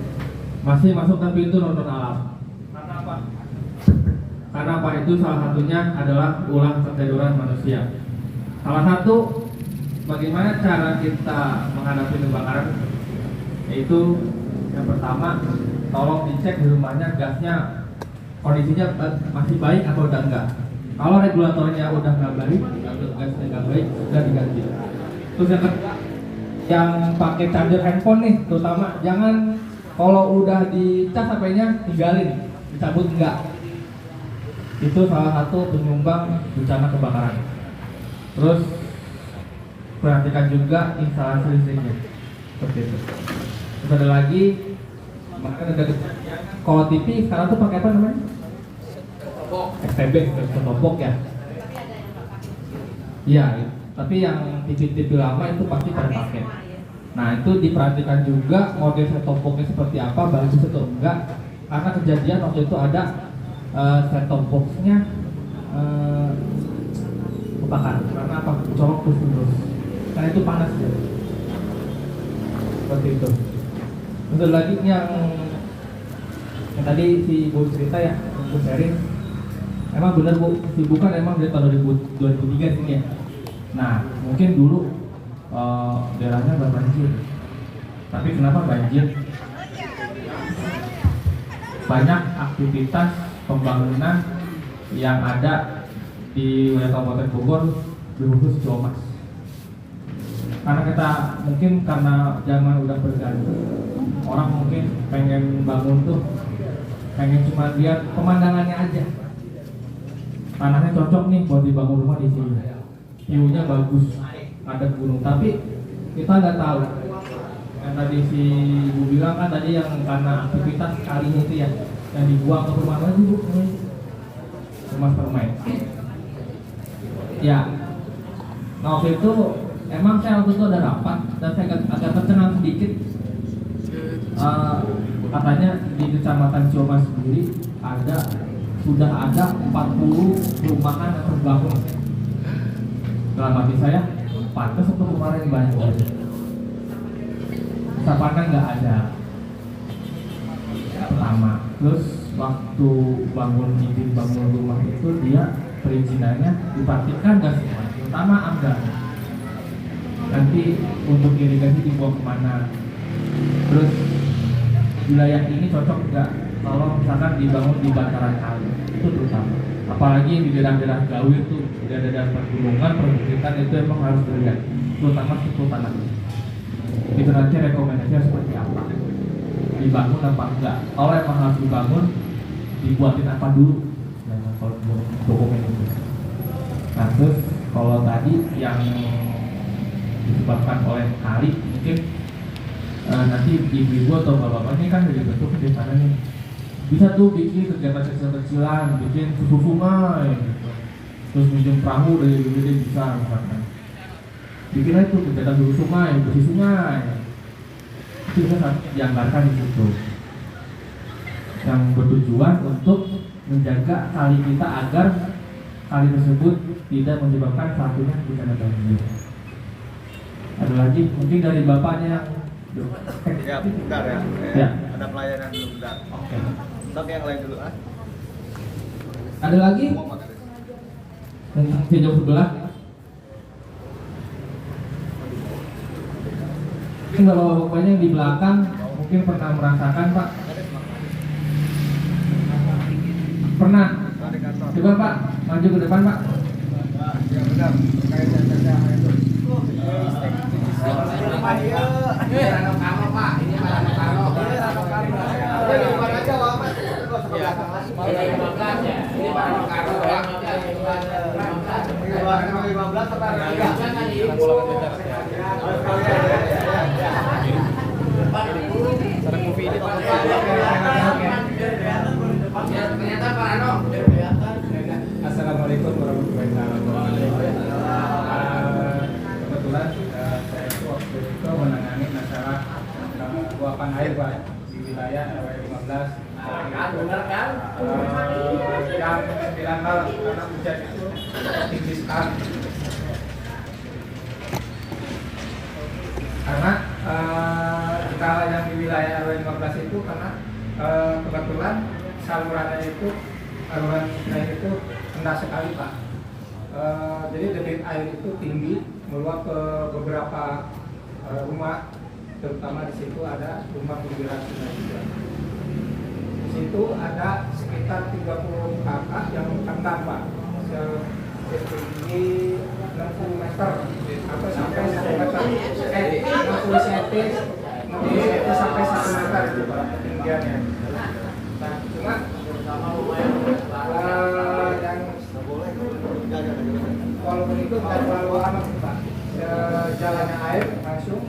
S3: Masih masuk, tapi itu nonton alam. Karena apa? Karena apa? Itu salah satunya adalah ulah ketiduran manusia. Salah satu bagaimana cara kita menghadapi kebakaran, yaitu yang pertama, tolong dicek di rumahnya gasnya kondisinya masih baik atau udah enggak. Kalau regulatornya udah nggak baik atau gasnya nggak baik, sudah diganti. Terus yang kedua, yang pakai charger handphone nih, terutama jangan kalau udah dicas HP-nya tinggalin, dicabut enggak. Itu salah satu penyumbang bencana kebakaran. Terus perhatikan juga instalasi listriknya, seperti itu. Terus ada lagi, bahkan ada kalau TV sekarang tuh pakai apa namanya?
S2: Setopok.
S3: STB setopok ya. Iya, tapi yang TV-TV lama itu pasti pada pakai. Nah itu diperhatikan juga model setopoknya seperti apa, bagus atau enggak. Karena kejadian waktu itu ada set-top box-nya kebakar karena apa? Colok terus karena itu panas ya. Seperti itu. Untuk lagi yang tadi si Bu cerita ya, Bu sharing. Emang benar Bu, kesibukan emang dari tahun 2023 sini ya. Nah mungkin dulu daerahnya nggak banjir. Tapi kenapa banjir? Banyak aktivitas pembangunan yang ada di wilayah Kabupaten Bogor, khusus Ciamas. Karena kita mungkin karena zaman udah berganti, orang mungkin pengen bangun tuh, pengen cuma lihat pemandangannya aja. Tanahnya cocok nih buat dibangun rumah di sini, view-nya bagus, ada gunung. Tapi kita nggak tahu. Yang tadi si Bu bilang kan tadi yang karena aktivitas kalinya itu ya, yang dibuang ke rumah mana sih Bu? Rumah permain. Ya, nah waktu itu emang saya waktu itu ada rapat dan saya agak tercengang sedikit. Katanya di Kecamatan Ciamas sendiri sudah ada 40 perumahan yang terbangun. Dalam hati saya, pantas untuk kemarin banyak. Saya pandang nggak ada. Pertama, terus waktu izin bangun rumah itu dia perizinannya dipastikan nggak semua, terutama anggar. Nanti untuk irigasi dibuang kemana? Terus wilayah ini cocok nggak kalau misalkan dibangun di bantaran kali? Itu terutama. Apalagi di daerah-daerah Gawir itu, daerah-daerah pergunungan, perbukitan itu emang harus dilihat, terutama struktur tanah. Itu nanti rekomendasinya seperti apa? Dibangun apa enggak? Kalau emang harus dibangun, dibuatin apa dulu? Nah, kalau dokumen itu. Nah, terus kalau tadi yang disebabkan oleh kali, mungkin nanti ibu-ibu atau bapak-bapak ini kan dari bentuk di sana nih. Bisa tuh bikin kegiatan kecil-kecilan, bikin susu sungai, gitu. Terus minjem perahu dari gede bisa misalkan. Bikin aja tuh kegiatan susu sungai, bersih sungai. Itu bisa dianggarkan di situ. Yang bertujuan untuk menjaga kali kita agar kali tersebut tidak menyebabkan satunya bencana banjir. Ada lagi mungkin dari bapaknya.
S4: Ya, bentar ya.
S3: Ya.
S4: Ada pelayanan dulu bentar.
S3: Oke.
S4: Sok yang lain dulu ah.
S3: Ada lagi?
S4: Mau makan.
S3: Di jam sebelah. Mungkin kalau bapaknya yang di belakang mungkin pernah merasakan Pak. Pernah.
S4: Di kantor.
S3: Coba Pak, maju ke depan Pak.
S4: Ya benar. Terkait dengan itu.
S3: Assalamualaikum warahmatullahi wabarakatuh. Kebetulan saya itu waktu itu menangani masalah luapan air Pak di wilayah RW 15.
S2: Benar kan?
S3: Yang 9 hal karena hujan itu tinggi sekali. Karena skala yang di wilayah RW 15 itu karena kebetulan saluran air itu rendah sekali Pak. Jadi debit air itu tinggi meluap ke beberapa rumah, terutama di situ ada rumah pinggiran sungai juga. Di situ ada sekitar 30 kakak yang tengah Pak, setinggi 60 meter atau sampai 1 meter, 60 cm sampai 1 meter itu Pak ketinggiannya. Nah, cuma yang walaupun itu tidak terlalu amat Pak, jalannya air langsung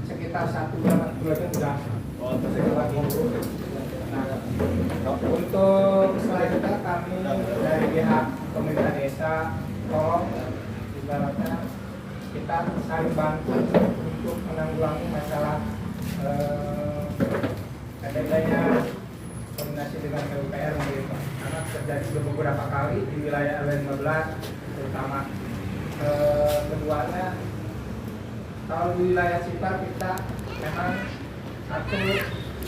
S3: sekitar 1 jam 2 jam sudah sekitar. Nah, untuk selain kita kami dari
S4: pemerintah desa tolong ibaratnya kita saling bantu untuk menanggulangi masalah adanya koordinasi dengan PUPR gitu. Karena terjadi beberapa kali di wilayah RW 15 terutama keduanya kalau di wilayah Cipar kita memang satu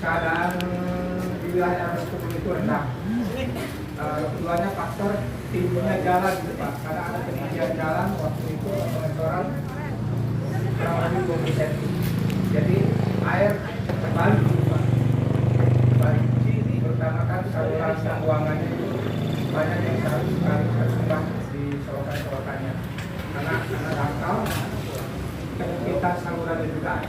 S4: keadaan di wilayah RW 10 itu rendah. Keduanya faktor tingginya jalan gitu Pak, karena ada ketinggian jalan waktu itu pengecoran kurang lebih 20 cm. Jadi air terbalik gitu Pak. Balik. Pertama kan saluran pembuangannya itu banyak yang harus tersumbat di selokan-selokannya. Karena dangkal kita salurannya juga.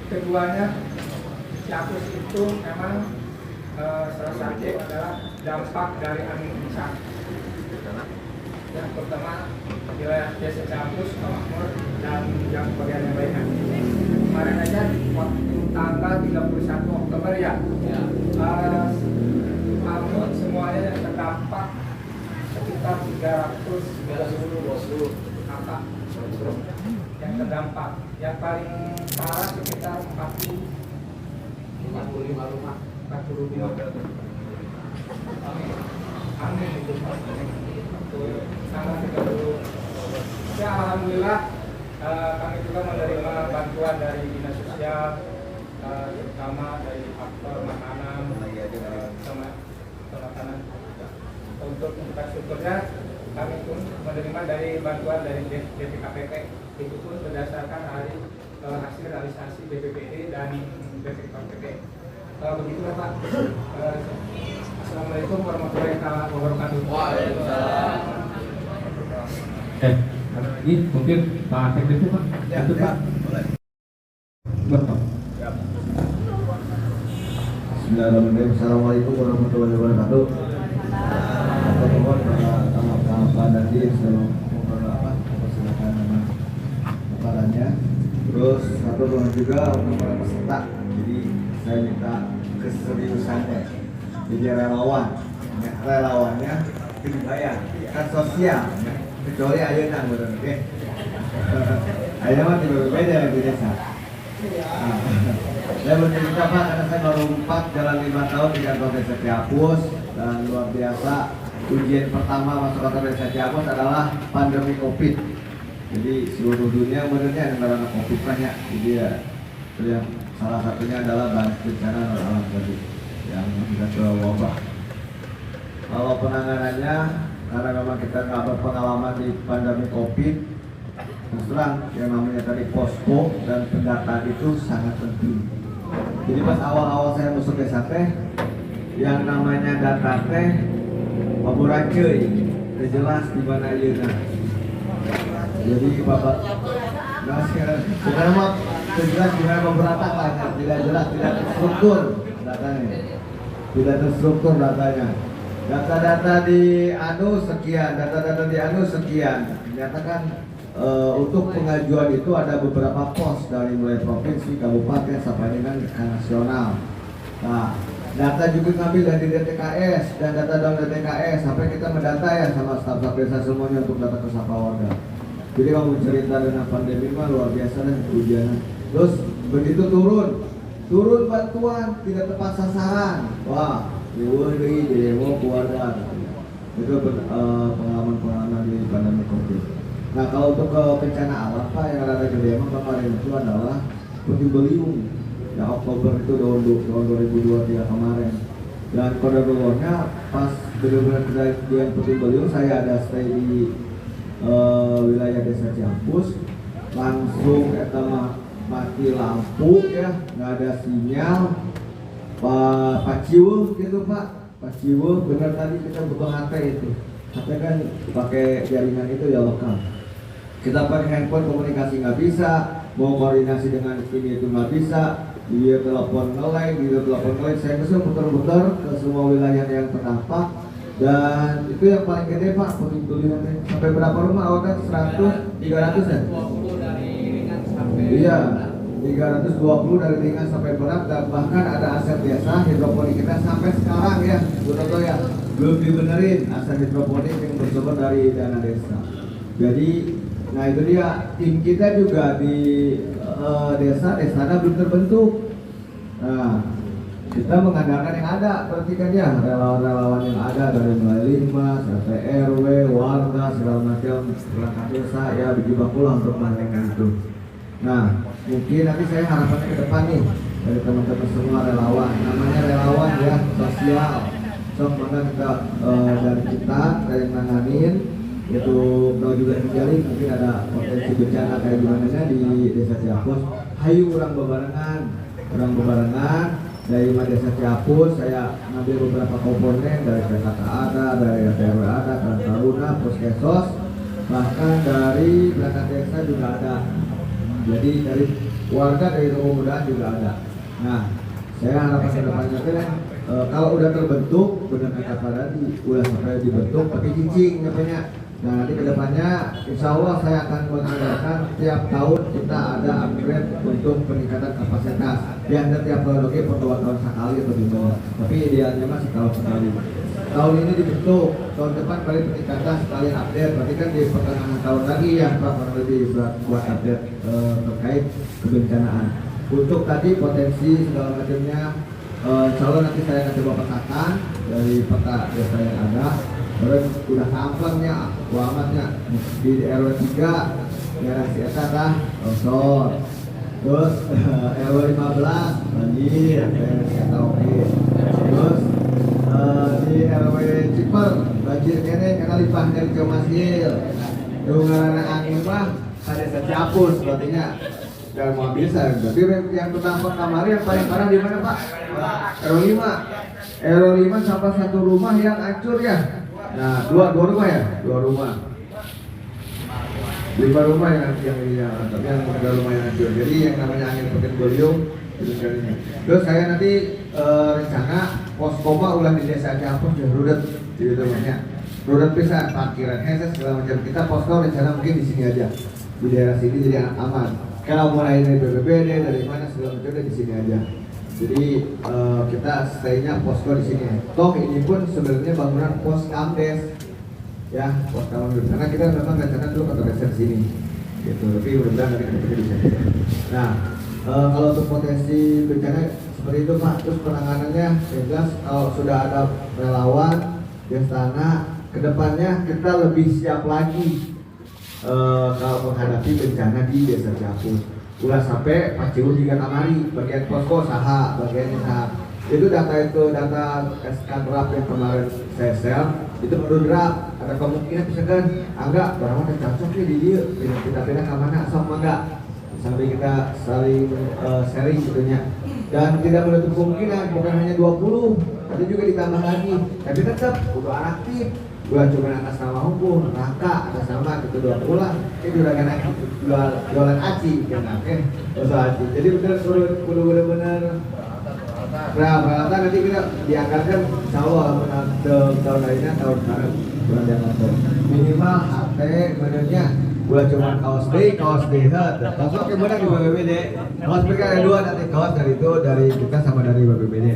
S4: Keduanya Ciapus itu memang salah satu adalah dampak dari angin kencang. Yang pertama wilayah desa Ciapus, Makmur, dan yang bagian yang lainnya. Kemarin aja waktu tanggal 31 Oktober ya, Makmur semuanya yang terdampak sekitar 320 kakak yang terdampak. Yang paling parah sekitar 45 rumah. Amin itu sama 30. Ya alhamdulillah kami juga menerima bantuan dari dinas sosial, terutama dari faktor makanan, sama makanan. Untuk infrastrukturnya kami pun menerima dari bantuan dari BPKPP, itu pun berdasarkan hasil realisasi BPPD dan BPKPP. Begitu Pak. Assalamualaikum warahmatullahi wabarakatuh.
S2: Waalaikumsalam.
S3: Ini mungkin Pak Sekretari Pak.
S4: Ya,
S3: itu Pak.
S4: boleh.
S3: Bapak.
S6: Bismillahirrahmanirrahim. Assalamualaikum warahmatullahi wabarakatuh. Teman-teman, Pak Dandir selalu mempersilakan nama kepalanya. Terus satu teman juga untuk para peserta. Jadi saya minta keseriusannya. Jadi relawannya dibayar kan sosial, ya. Kecuali ayeuna bener, oke? Ayeuna mah tidak berbeda di desa. Saya bercerita Pak, karena saya baru 4 jalan 5 tahun di kantor desa Ciapus, dan luar biasa ujian pertama masuk kantor desa Ciapus adalah pandemi COVID. Jadi seluruh dunia sebenarnya ada karena COVID banyak. Jadi ya, yang salah satunya adalah bencana alam tadi yang kita ke wabah. Kalau penanganannya, karena memang kita nggak berpengalaman di pandemi COVID, terus terang yang namanya tadi posko dan pendataan itu sangat penting. Jadi pas awal-awal saya masuk desa teh, yang namanya data teh paburaceui, jelas di mana ayeuna. Jadi Bapak, nah sekarang mah jelas di mana beberapa tidak jelas, tidak terstruktur datanya, tidak terstruktur datanya. Data-data di anu sekian, data-data di anu sekian. Menyatakan untuk pengajuan itu ada beberapa pos dari mulai provinsi, kabupaten, sampai dengan nasional. Nah, data juga ngambil dari DTKS dan data dari DTKS sampai kita mendata ya sama staf-staf desa semuanya untuk data ke warga. Jadi kalau cerita dengan pandemi mah luar biasa dan ujian. Terus begitu turun bantuan tidak tepat sasaran. Wah, di demo keluarga. Itu pengalaman-pengalaman di pandemi COVID. Nah kalau untuk bencana alam Pak yang ada di demo kemarin itu adalah puting beliung. Ya Oktober itu tahun 2023 kemarin. Dan kode-kodenya pas benar-benar kejadian puting beliung saya ada stay di wilayah desa Ciapus, langsung kita mati lampu ya, nggak ada sinyal. Pak Ciwuh gitu Pak, Pak Ciwuh benar tadi kita butuh HP itu, HP kan pakai jaringan itu ya lokal. Kita pakai handphone komunikasi nggak bisa, mau koordinasi dengan ini itu nggak bisa. Dia telepon nge-lag, saya kesel putar-putar ke semua wilayah yang terdampak. Dan itu yang paling gede Pak, puting-putingannya sampai berapa rumah? Awalnya 100, 300 ya?
S2: 20 dari ringan sampai
S6: iya, 320 dari ringan sampai berat, dan bahkan ada aset desa hidroponik kita sampai sekarang ya, Bu Toto ya, belum dibenerin aset hidroponik yang bersumber dari dana desa. Jadi, nah itu dia, tim kita juga di desa-desanya belum terbentuk. Nah, kita mengandalkan yang ada, perhatikan ya, relawan-relawan yang ada dari mulai Limas, RT RW, warga, segala macam perangkat desa ya, biji bakulah untuk melakukan itu. Nah, mungkin nanti saya harapannya ke depan nih dari teman-teman semua relawan, namanya relawan ya, sosial. So, maka kita dari kita yang nanganin itu kalau juga terjadi mungkin ada potensi bencana kayak gimana di desa Ciapus. Hayu orang bebarengan dari desa Ciapus. Saya ngambil beberapa komponen dari PKK ada, dari RW ada, Karang Taruna, Puskesos, bahkan dari perangkat desa juga ada. Jadi dari warga dari Rumah Muda juga ada. Nah, saya harapan ke depannya kan kalau udah terbentuk, benar kata Pak Dadi, udah sampai dibentuk pakai cincin katanya. Nah, nanti ke depannya insya Allah saya akan mengadakan tiap tahun kita ada upgrade untuk peningkatan kapasitas. Ya, dan tiap tahun lagi per 2 tahun sekali atau gimana. Tapi idealnya masih tahun sekali. Tahun ini dibentuk, tahun depan kali peningkatan sekalian update. Berarti kan di pertengahan tahun lagi ya Pak lebih buat update terkait kebencanaan. Untuk tadi potensi segala macamnya, insya Allah nanti saya akan coba petakan dari peta desa yang ada. Terus udah kamplengnya, amatnya di RW 3 daerah Sieta dah longsor. Terus RW 15 banjir, daerah Sieta oke. Terus di RW Ciper banjir kene karena limpah dari Jomasil. Dungaran angin mah ada Ciapus berartinya. Dalam mau bisa, tapi yang terdampak kamar yang paling parah di mana Pak? RW 5 sampai 1 rumah yang hancur ya. Nah, dua rumah ya, 2 rumah. 5 rumah yang ada rumah yang hancur. Jadi yang namanya angin puting beliung itu sekalinya. Terus saya nanti rencana poskoma ulang di desa Ciapus dan Rudet di rumahnya. Rudet bisa parkiran, segala macam. Kita posko rencana mungkin di sini aja, di daerah sini jadi aman. Kalau mulai dari BPBD dari mana segala macam di sini aja. Jadi kita stay-nya posko di sini. Toh ini pun sebenarnya bangunan pos kamdes, ya pos kamdes. Karena kita memang rencana dulu kantor desa di sini, gitu. Tapi mudah-mudahan nanti kita bisa. Nah, kalau untuk potensi bencana seperti itu Pak, terus penanganannya jelas kalau sudah ada relawan di sana, kedepannya kita lebih siap lagi kalau menghadapi bencana di desa Ciapus. Ulah sampai Pak Ciu juga kamari bagian posko saha bagian saha itu data SK draft yang kemarin saya share itu perlu draft, ada kemungkinan bisa kan enggak barang cocok nih di dia kita pindah ke mana sama enggak sampai kita saling sharing gitunya, dan tidak menutup kemungkinan bukan hanya 20 tapi juga ditambah lagi, tapi tetap udah aktif. Gua cuma atas nama hukum, rangka atas nama itu 20 lah. Ini juragan aci, jualan aci yang oke, usaha aci. Jadi benar-benar peralatan nanti kita dianggarkan insya Allah tahun lainnya tahun depan bulan Januari. Minimal HT menurutnya gua cuma kaos D, kaos oke benar di BPBD. Kaos mereka ada 2 nanti kaos dari itu dari kita sama dari BPBD.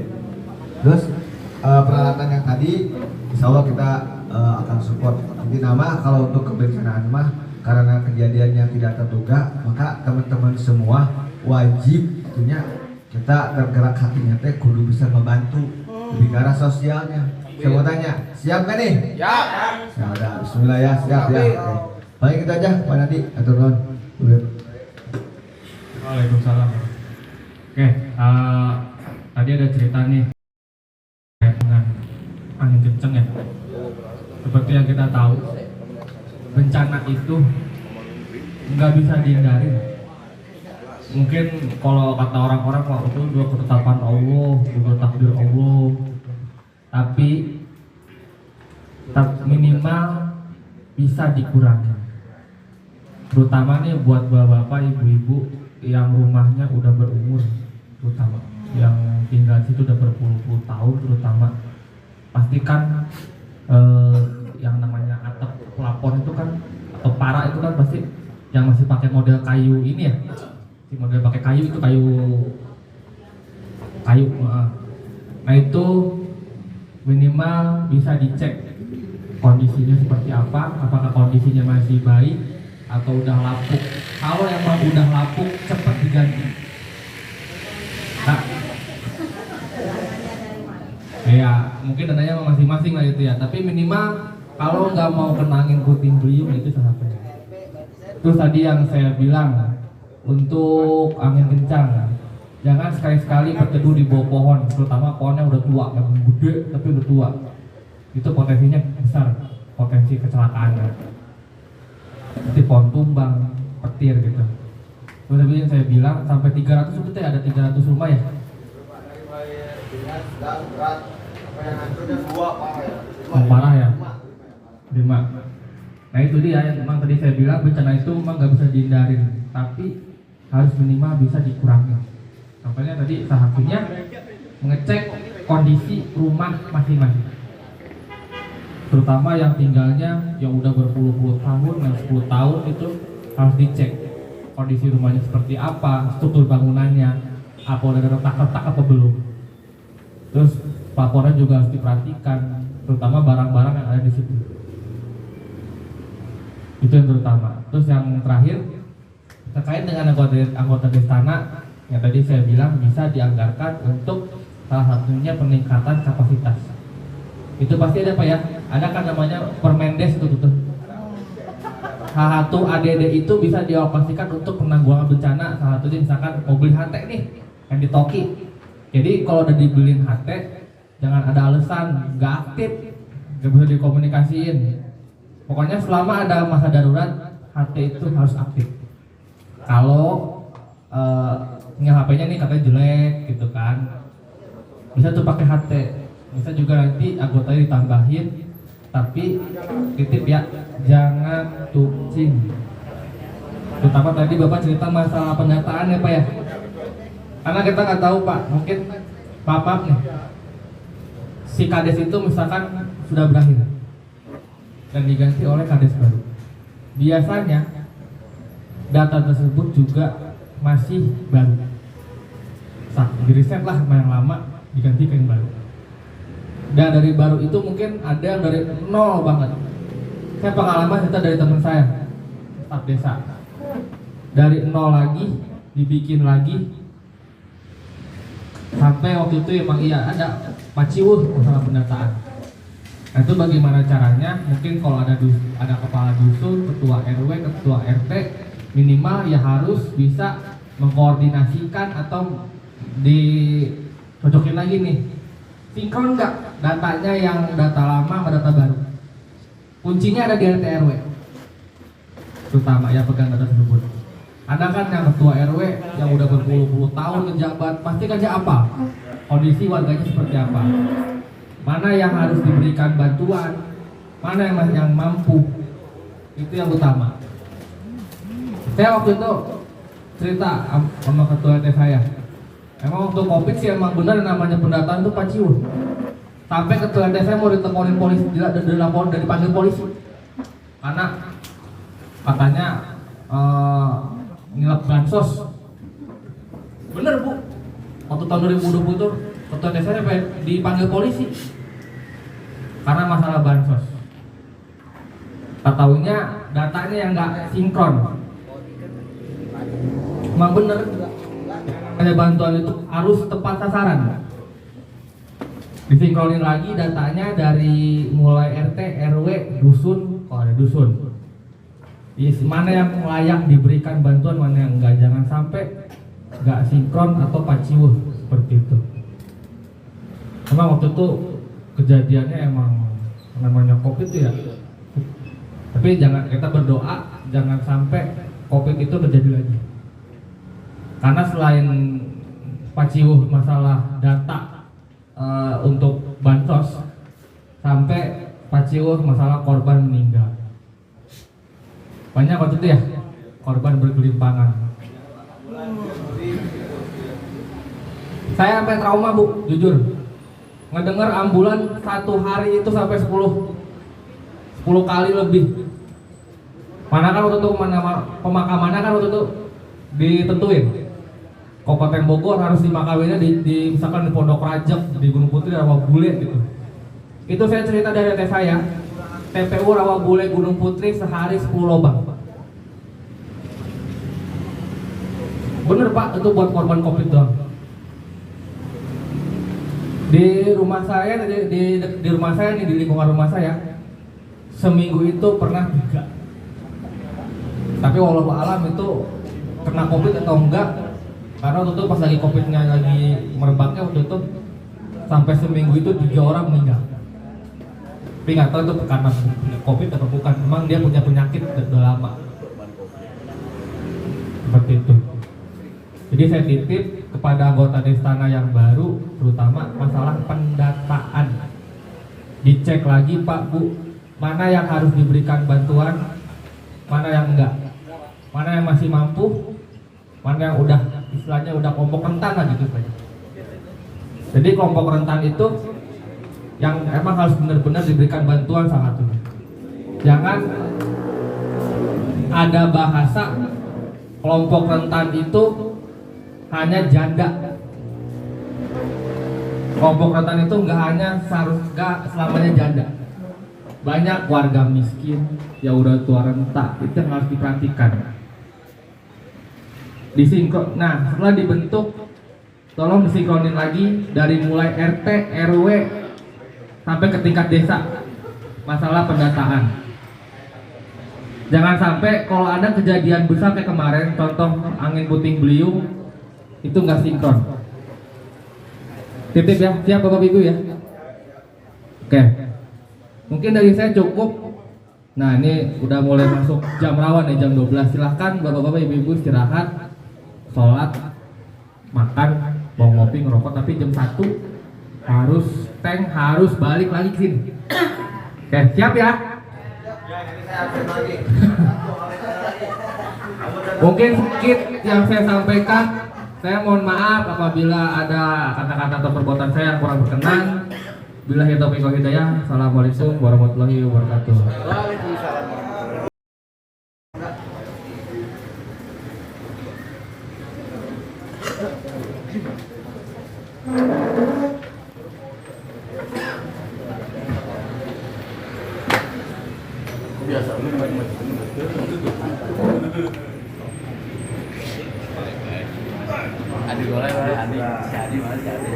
S6: Terus peralatan yang tadi insya Allah kita akan support. Nanti nama kalau untuk kebencanaan mah karena kejadian yang tidak terduga, maka teman-teman semua wajib tentunya kita tergerak hatinya teh kudu bisa membantu lebih ke arah sosialnya. Saya mau tanya, siap kan nih?
S2: Siap.
S6: Ya udah, bismillah ya, siap ya. Oke. Baik itu aja Pak Nadi, atur nuhun.
S3: Waalaikumsalam. Oke, tadi ada cerita nih dengan angin kenceng ya. Seperti yang kita tahu, bencana itu nggak bisa dihindari. Mungkin kalau kata orang-orang waktu itu dua ketetapan Allah, dua takdir Allah. Tapi minimal bisa dikurangi. Terutama nih buat bapak-bapak, ibu-ibu yang rumahnya udah berumur, terutama yang tinggal situ udah berpuluh-puluh tahun, terutama pastikan yang namanya atap plafon itu kan atau para itu kan pasti yang masih pakai model kayu ini ya, si model pakai kayu itu kayu. Nah itu minimal bisa dicek kondisinya seperti apa, apakah kondisinya masih baik atau udah lapuk. Kalau emang udah lapuk cepat diganti. Nah, ya mungkin dananya masing-masing lah itu ya, tapi minimal kalau nggak mau kenangin puting beliung itu salah satunya. Terus tadi yang saya bilang untuk angin kencang, jangan sekali-sekali berteduh di bawah pohon, terutama pohonnya udah tua, yang gede tapi udah tua. Itu potensinya besar, potensi kecelakaannya. Seperti pohon tumbang, petir gitu. Terus tadi yang saya bilang sampai 300 itu ada 300 rumah ya. Parah ya. 5. Nah itu dia yang memang tadi saya bilang bencana itu memang nggak bisa dihindarin, tapi harus minimal bisa dikurangi. Contohnya tadi salah satunya mengecek kondisi rumah masing-masing, terutama yang tinggalnya yang udah berpuluh-puluh tahun, yang 10 tahun itu harus dicek kondisi rumahnya seperti apa, struktur bangunannya, apa udah ada retak-retak apa belum. Terus pelaporan juga harus diperhatikan, terutama barang-barang yang ada di situ. Itu yang terutama. Terus yang terakhir terkait dengan anggota Destana yang tadi saya bilang bisa dianggarkan untuk salah satunya peningkatan kapasitas. Itu pasti ada Pak ya? Ada kan namanya Permendes itu tuh. H1 ADD itu bisa dialokasikan untuk penanggulangan bencana. Salah satunya misalkan mobil HT nih yang di Toki. Jadi kalau udah dibeliin HT, jangan ada alasan nggak aktif, nggak bisa dikomunikasiin. Pokoknya selama ada masa darurat, HT itu harus aktif. Kalau HP-nya nih katanya jelek gitu kan, bisa tuh pakai HT. Bisa juga nanti anggotanya ditambahin, tapi titip ya, jangan tucing. Terutama tadi Bapak cerita masalah pendataan ya Pak ya. Karena kita nggak tahu Pak, mungkin maaf nih, si kades itu misalkan sudah berakhir dan diganti oleh kades baru. Biasanya data tersebut juga masih baru. Di riset lah yang lama diganti ke yang baru. Dan dari baru itu mungkin ada yang dari nol banget. Saya pengalaman cerita dari teman saya, staf desa. Dari nol lagi, dibikin lagi, sampai waktu itu emang iya ada paciwuh masalah pendataan. Nah itu bagaimana caranya? Mungkin kalau ada kepala dusun, ketua RW, ketua RT, minimal ya harus bisa mengkoordinasikan atau dicocokin lagi nih, sinkron nggak datanya yang data lama sama data baru. Kuncinya ada di RT RW, terutama ya pegang data tersebut. Ada kan yang ketua RW yang udah berpuluh-puluh tahun menjabat, pasti kerja apa? Kondisi warganya seperti apa? Mana yang harus diberikan bantuan? Mana yang mampu? Itu yang utama. Saya waktu itu cerita sama ketua RT saya. Emang waktu COVID sih emang benar namanya pendataan itu paciwuh. Sampai ketua RT saya mau diteleponin polisi, dilapor dan dipanggil polisi. Karena katanya nilap bansos. Bener Bu, waktu tahun 2020 itu ketua RT saya dipanggil polisi karena masalah bansos. Tak tahunya datanya yang nggak sinkron. Emang bener, ada bantuan itu harus tepat sasaran. Disinkronin lagi datanya dari mulai RT, RW, dusun, kalau ada dusun. Mana yang layak diberikan bantuan, mana yang enggak, jangan sampai enggak sinkron atau paciwuh seperti itu. Emang waktu itu kejadiannya emang namanya COVID ya. Tapi kita berdoa jangan sampai COVID itu terjadi lagi. Karena selain paciwuh masalah data untuk bansos, sampai paciwuh masalah korban meninggal. Banyak waktu itu ya korban bergelimpangan. Saya sampai trauma Bu, jujur. Ngedengar ambulan satu hari itu sampai 10 kali lebih. Mana kan waktu itu pemakamannya kan waktu itu ditentuin. Kabupaten Bogor harus di Makawinnya di misalkan di Pondok Rajek, di Gunung Putri, Rawabule gitu. Itu saya cerita dari teh saya. TPU Rawabule Gunung Putri sehari 10 lobang. Bener Pak, itu buat korban COVID doang. Di rumah saya, di rumah saya nih, di lingkungan rumah saya, seminggu itu pernah 3. Tapi wallahu alam itu kena COVID atau enggak, karena waktu itu pas lagi COVID-nya lagi merebaknya, waktu itu sampai seminggu itu 3 orang meninggal. Tapi nggak tahu itu karena COVID atau bukan, memang dia punya penyakit udah lama. Seperti itu. Jadi saya titip kepada anggota Destana yang baru, terutama masalah pendataan. Dicek lagi Pak Bu, mana yang harus diberikan bantuan, mana yang enggak, mana yang masih mampu, mana yang udah istilahnya udah kelompok rentan lah gitu saja. Jadi kelompok rentan itu yang emang harus benar-benar diberikan bantuan salah satunya. Jangan ada bahasa kelompok rentan itu hanya janda. Kelompok rentan itu nggak selamanya janda. Banyak warga miskin yang udah tua renta, itu yang harus diperhatikan. Nah, setelah dibentuk, tolong disinkronin lagi dari mulai RT, RW sampai ke tingkat desa masalah pendataan. Jangan sampai kalau ada kejadian besar kayak kemarin, contoh angin puting beliung, itu nggak sinkron. Titip ya, siap Bapak Ibu ya. Oke, mungkin dari saya cukup. Nah ini udah mulai masuk jam rawan nih, jam 12. Silahkan Bapak-Bapak Ibu-Ibu istirahat, sholat, makan, mau ngopi, ngerokok. Tapi jam 1 harus balik lagi ke sini. Oke, siap ya? Mungkin sedikit yang saya sampaikan. Saya mohon maaf apabila ada kata-kata atau perbuatan saya yang kurang berkenan. Billahi taufiq wal hidayah. Assalamualaikum warahmatullahi wabarakatuh.
S2: Biasa Adi boleh, Adi. Si Adi mana si Adi?